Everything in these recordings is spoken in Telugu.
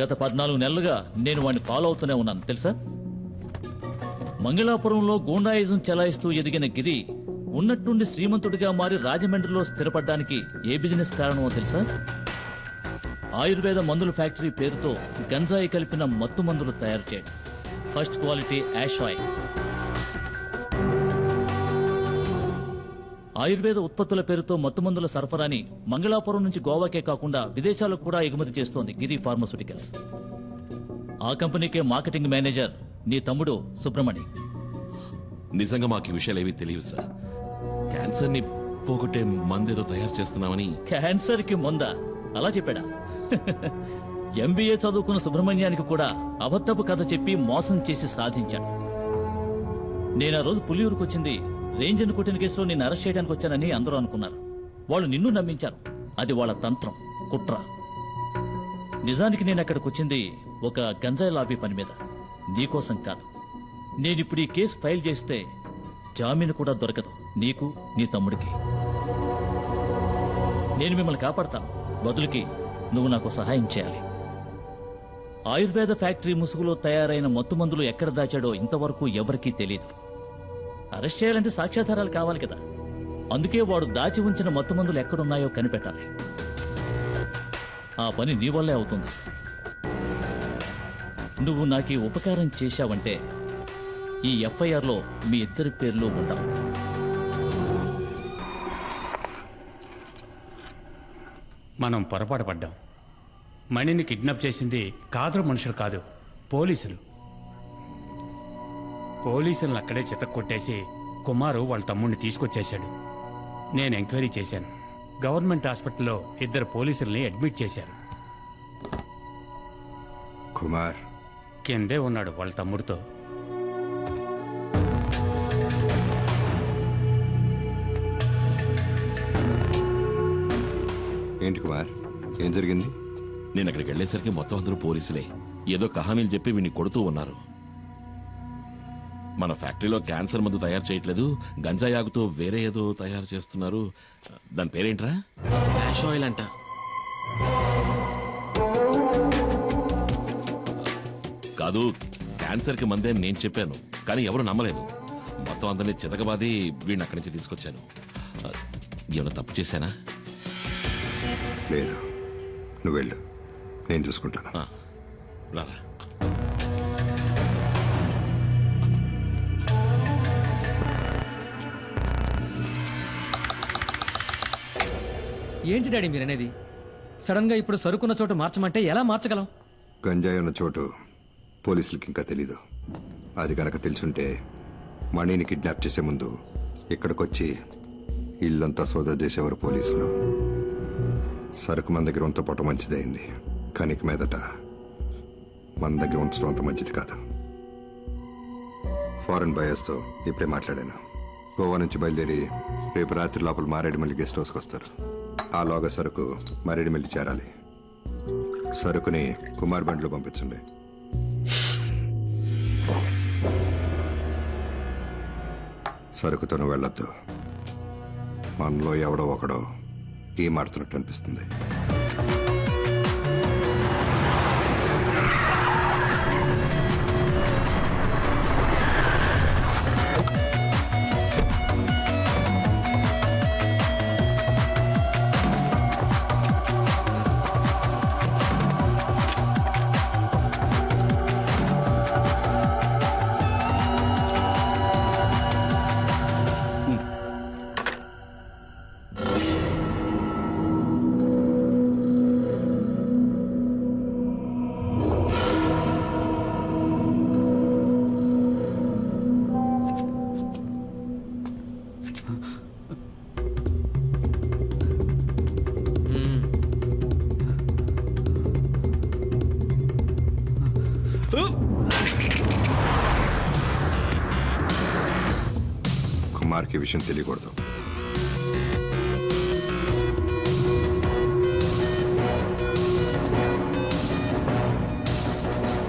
గత 14 నెలలుగా నేను వాడిని ఫాలో అవుతూనే ఉన్నాను తెలుసా. మంగళాపురంలో గూండాయిజం చెలాయిస్తూ ఎదిగిన గిరి ఉన్నట్టుండి శ్రీమంతుడిగా మారి రాజమండ్రిలో స్థిరపడ్డానికి ఏ బిజినెస్ కారణమో తెలుసా? ఆయుర్వేద మందుల ఫ్యాక్టరీ పేరుతో గంజాయి కలిపిన మత్తు మందులు తయారు చేయడం. First quality hash oil. ఆయుర్వేద ఉత్పత్తుల పేరుతో మత్తుమందుల సరఫరాని మంగళాపురం నుంచి గోవాకే కాకుండా విదేశాలకు కూడా ఎగుమతి చేస్తోంది గిరి ఫార్మాస్యూటికల్స్. ఆ కంపెనీకే మార్కెటింగ్ మేనేజర్ నీ తమ్ముడు సుబ్రమణి. నిజంగా మాకు ఈ విషయాలు ఏవీ తెలియదు సార్. క్యాన్సర్ ని పోగొట్టే మందేదో తయారు చేస్తున్నామని. క్యాన్సర్ కి ముందా అలా చెప్పాడా? ఎంబీఏ చదువుకున్న సుబ్రహ్మణ్యానికి కూడా అబద్ధపు కథ చెప్పి మోసం చేసి సాధించాడు. నేను ఆ రోజు పులియూరుకు వచ్చింది రేంజర్ కొట్టిన కేసులో నిన్ను అరెస్ట్ చేయడానికి వచ్చానని అందరూ అనుకున్నారు. వాళ్ళు నిన్ను నమ్మించారు. అది వాళ్ళ తంత్రం, కుట్ర. నిజానికి నేను అక్కడికి వచ్చింది ఒక గంజాయి లాబీ పని మీద, నీకోసం కాదు. నేనిప్పుడు ఈ కేసు ఫైల్ చేస్తే జామీను కూడా దొరకదు నీకు, నీ తమ్ముడికి. నేను మిమ్మల్ని కాపాడతాను. బదులుకి నువ్వు నాకు సహాయం చేయాలి. ఆయుర్వేద ఫ్యాక్టరీ ముసుగులో తయారైన మత్తుమందులు ఎక్కడ దాచాడో ఇంతవరకు ఎవరికీ తెలియదు. అరెస్ట్ చేయాలంటే సాక్ష్యాధారాలు కావాలి కదా. అందుకే వాడు దాచి ఉంచిన మత్తుమందులు ఎక్కడున్నాయో కనిపెట్టాలి. ఆ పని నీ వల్లే అవుతుంది. నువ్వు నాకు ఈ ఉపకారం చేశావంటే ఈ ఎఫ్ఐఆర్లో మీ ఇద్దరి పేర్లు ఉండవు. మనం పొరపాటు పడ్డాం. మణిని కిడ్నాప్ చేసింది కాదరు మనుషులు కాదు, పోలీసులు. పోలీసులను అక్కడే చితక్కొట్టేసి కుమారు వాళ్ళ తమ్ముడిని తీసుకొచ్చేశాడు. నేను ఎంక్వైరీ చేశాను. గవర్నమెంట్ హాస్పిటల్లో 2 పోలీసుల్ని అడ్మిట్ చేశారు. కుమార్ కిందే ఉన్నాడు వాళ్ళ తమ్ముడితో. ఏంటి కుమార్, ఏం జరిగింది? నేను అక్కడికి వెళ్లేసరికి మొత్తం అందరూ పోలీసులే. ఏదో కహానీలు చెప్పి వీడిని కొడుతూ ఉన్నారు. మన ఫ్యాక్టరీలో క్యాన్సర్ మందు తయారు చేయట్లేదు, గంజాయి ఆగుతో వేరే ఏదో తయారు చేస్తున్నారు. దాని పేరేంట్రా? యాష్ ఆయిల్ అంట. కాదు, క్యాన్సర్ కి మందే నేను చెప్పాను, కానీ ఎవరు నమ్మలేదు. మొత్తం అందరినీ చితకబాది వీడిని అక్కడి నుంచి తీసుకొచ్చాను. ఏమైనా తప్పు చేశానా? లేదు, నువ్వు వెళ్ళు, నేను చూసుకుంటాను. రారా. ఏంటి డాడీ మీరనేది? సడన్ గా ఇప్పుడు సరుకున్న చోటు మార్చమంటే ఎలా మార్చగలం? గంజాయి ఉన్న చోటు పోలీసులకి ఇంకా తెలీదు. అది కనుక తెలుసుంటే మణిని కిడ్నాప్ చేసే ముందు ఇక్కడికొచ్చి ఇల్లంతా సోదా చేసేవారు పోలీసులు. సరుకు మన దగ్గర ఉంచపోవటం మంచిదైంది, కానీ ఇక మీదట మన దగ్గర ఉంచడం అంత మంచిది కాదు. ఫారెన్ బయర్స్తో ఇప్పుడే మాట్లాడాను. గోవా నుంచి బయలుదేరి రేపు రాత్రి లోపల మారేడుమల్లి గెస్ట్ హౌస్కి వస్తారు. ఆ లోగా సరుకు మారేడుమల్లి చేరాలి. సరుకుని కుమార్ బండిలో పంపించండి. సరుకుతోనూ వెళ్ళొద్దు. మనలో ఎవడో ఒకడో ఏం ఆడుతున్నట్టు అనిపిస్తుంది. కుమార్కి విషయం తెలియకూడదు.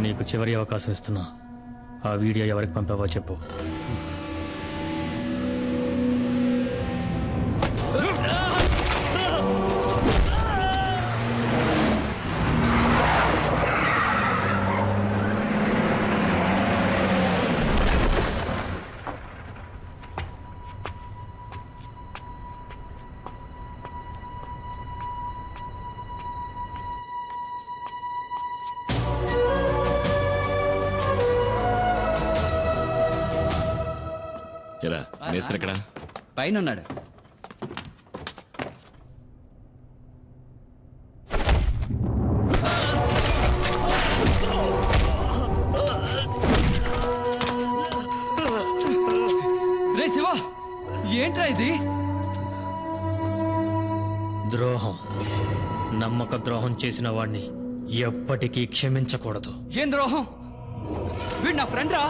నీకు చివరి అవకాశం ఇస్తున్నా. ఆ వీడియో ఎవరికి పంపావో చెప్పు. ఎలా మేస్త్రి ఎక్కడా? పైన ఉన్నాడు. రే శివ, ఏంట్రా ఇది? ద్రోహం, నమ్మక ద్రోహం చేసిన వాడిని ఎప్పటికీ క్షమించకూడదు. ఏం ద్రోహం? వీడు నా ఫ్రెండ్ రా.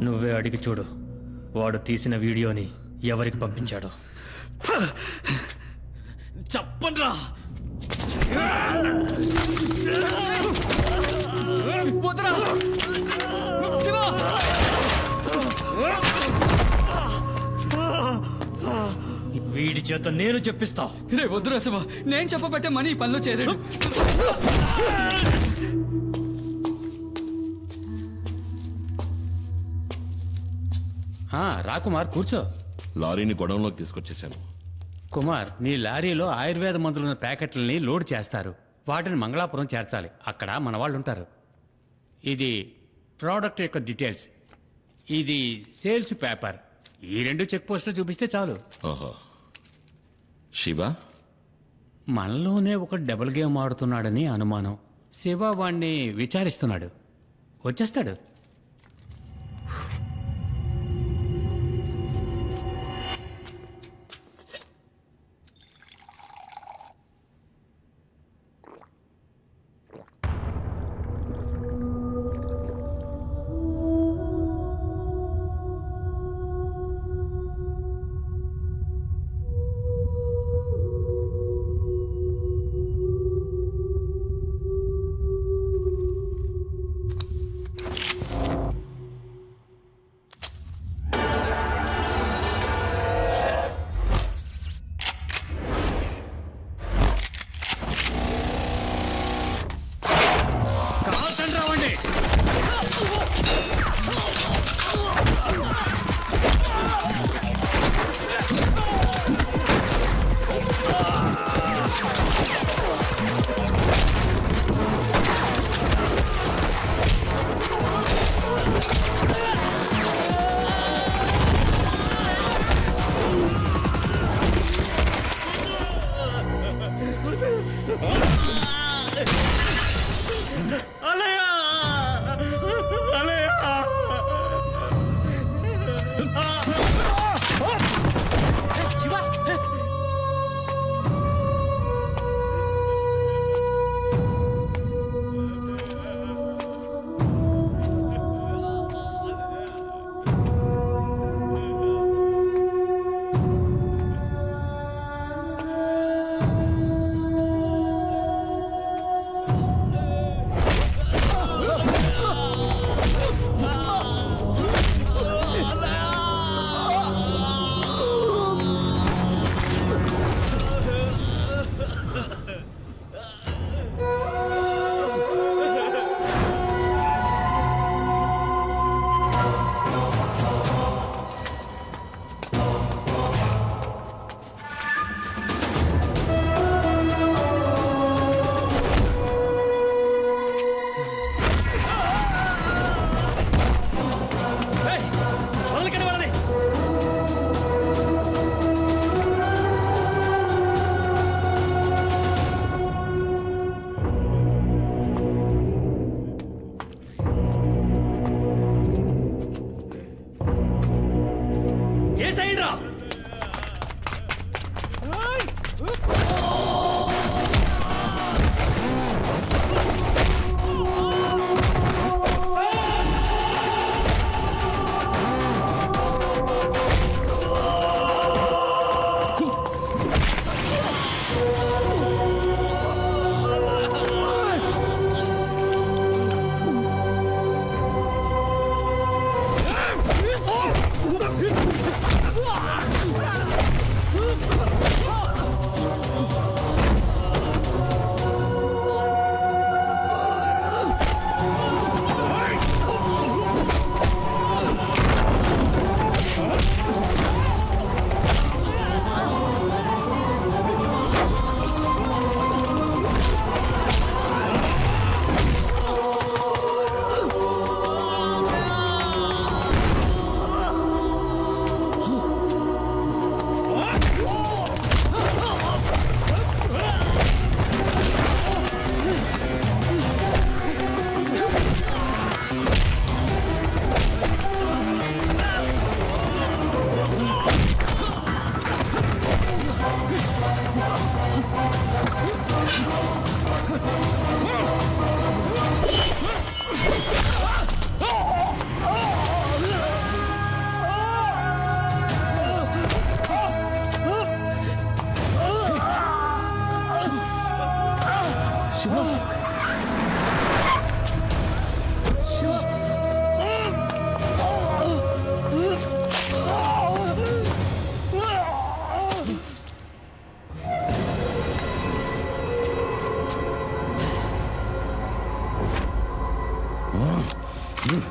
నువ్వే అడిగి చూడు, వాడు తీసిన వీడియోని ఎవరికి పంపించాడో. చెప్పండ్రా. వదరా శివ. వీడి చేత నేను చెప్పిస్తా. రే వద్దురా శివ, నేను చెప్పబట్టే మనీ ఈ పనిలో చేరాడు. రా కుమార్, కూర్చో. లారీని గొడవంలోకి తీసుకొచ్చేసాను. కుమార్, నీ లారీలో ఆయుర్వేద మందులున్న ప్యాకెట్లని లోడ్ చేస్తారు. వాటిని మంగళాపురం చేర్చాలి. అక్కడ మన వాళ్ళు ఉంటారు. ఇది ప్రోడక్ట్ యొక్క డీటెయిల్స్, ఇది సేల్స్ పేపర్. ఈ 2 చెక్ పోస్టులు చూపిస్తే చాలు. ఓహో, శివ మనలోనే ఒక డబుల్ గేమ్ ఆడుతున్నాడని అనుమానం. శివ వాణ్ణి విచారిస్తున్నాడు. వచ్చేస్తాడు.